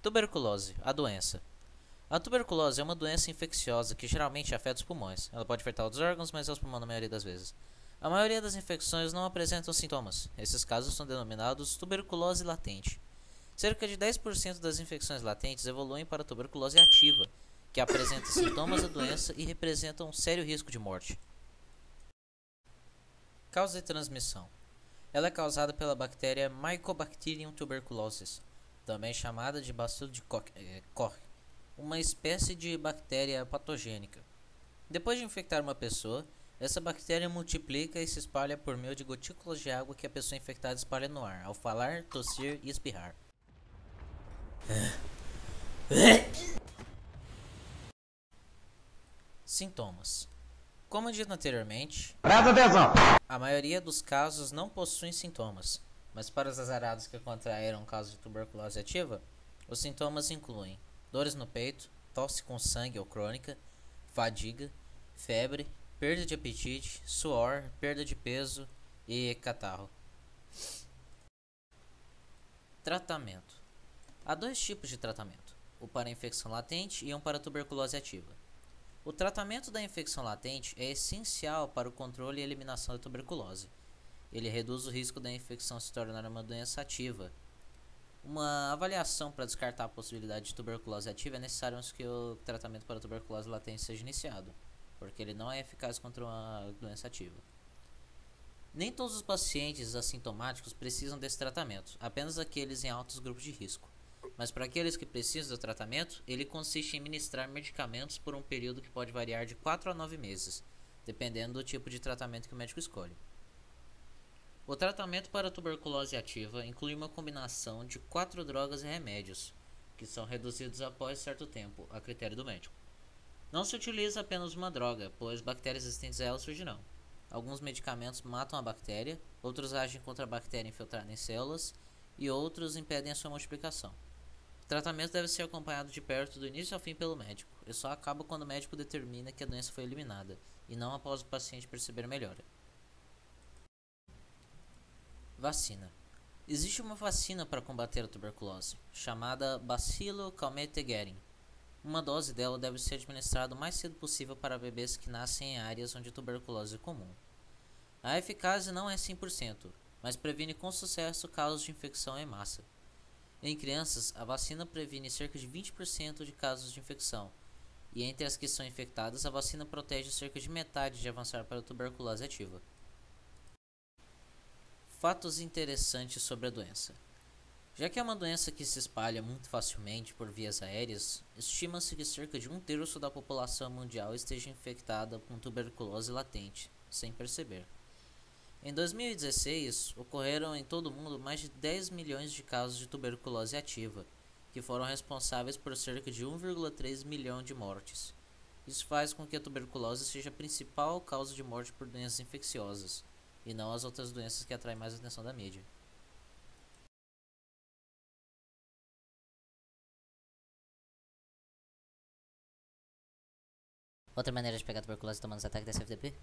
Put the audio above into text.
Tuberculose, a doença. A tuberculose é uma doença infecciosa que geralmente afeta os pulmões. Ela pode afetar outros órgãos, mas é os pulmões na maioria das vezes. A maioria das infecções não apresentam sintomas. Esses casos são denominados tuberculose latente. Cerca de 10% das infecções latentes evoluem para tuberculose ativa, que apresenta sintomas da doença e representa um sério risco de morte. Causa e transmissão. Ela é causada pela bactéria Mycobacterium tuberculosis, também chamada de bacilo de Koch, uma espécie de bactéria patogênica. Depois de infectar uma pessoa, essa bactéria multiplica e se espalha por meio de gotículas de água que a pessoa infectada espalha no ar, ao falar, tossir e espirrar. Sintomas. Como dito anteriormente, Presta atenção! a maioria dos casos não possuem sintomas, mas para os azarados que contraíram caso de tuberculose ativa, os sintomas incluem dores no peito, tosse com sangue ou crônica, fadiga, febre, perda de apetite, suor, perda de peso e catarro. Tratamento. Há dois tipos de tratamento, o para infecção latente e um para tuberculose ativa. O tratamento da infecção latente é essencial para o controle e eliminação da tuberculose. Ele reduz o risco da infecção se tornar uma doença ativa. Uma avaliação para descartar a possibilidade de tuberculose ativa é necessário antes que o tratamento para tuberculose latente seja iniciado, porque ele não é eficaz contra uma doença ativa. Nem todos os pacientes assintomáticos precisam desse tratamento, apenas aqueles em altos grupos de risco. Mas para aqueles que precisam do tratamento, ele consiste em ministrar medicamentos por um período que pode variar de 4 a 9 meses, dependendo do tipo de tratamento que o médico escolhe. O tratamento para a tuberculose ativa inclui uma combinação de 4 drogas e remédios, que são reduzidos após certo tempo, a critério do médico. Não se utiliza apenas uma droga, pois bactérias resistentes a ela surgirão. Alguns medicamentos matam a bactéria, outros agem contra a bactéria infiltrada em células e outros impedem a sua multiplicação. O tratamento deve ser acompanhado de perto do início ao fim pelo médico, e só acaba quando o médico determina que a doença foi eliminada, e não após o paciente perceber melhora. Vacina. Existe uma vacina para combater a tuberculose, chamada Bacillus calmette-guerin. Uma dose dela deve ser administrada o mais cedo possível para bebês que nascem em áreas onde a tuberculose é comum. A eficácia não é 100%, mas previne com sucesso casos de infecção em massa. Em crianças, a vacina previne cerca de 20% de casos de infecção, e entre as que são infectadas, a vacina protege cerca de metade de avançar para a tuberculose ativa. Fatos interessantes sobre a doença. Já que é uma doença que se espalha muito facilmente por vias aéreas, estima-se que cerca de 1/3 da população mundial esteja infectada com tuberculose latente, sem perceber. Em 2016, ocorreram em todo o mundo mais de 10 milhões de casos de tuberculose ativa, que foram responsáveis por cerca de 1,3 milhão de mortes. Isso faz com que a tuberculose seja a principal causa de morte por doenças infecciosas, e não as outras doenças que atraem mais a atenção da mídia. Outra maneira de pegar tuberculose tomando os ataques da CFDP?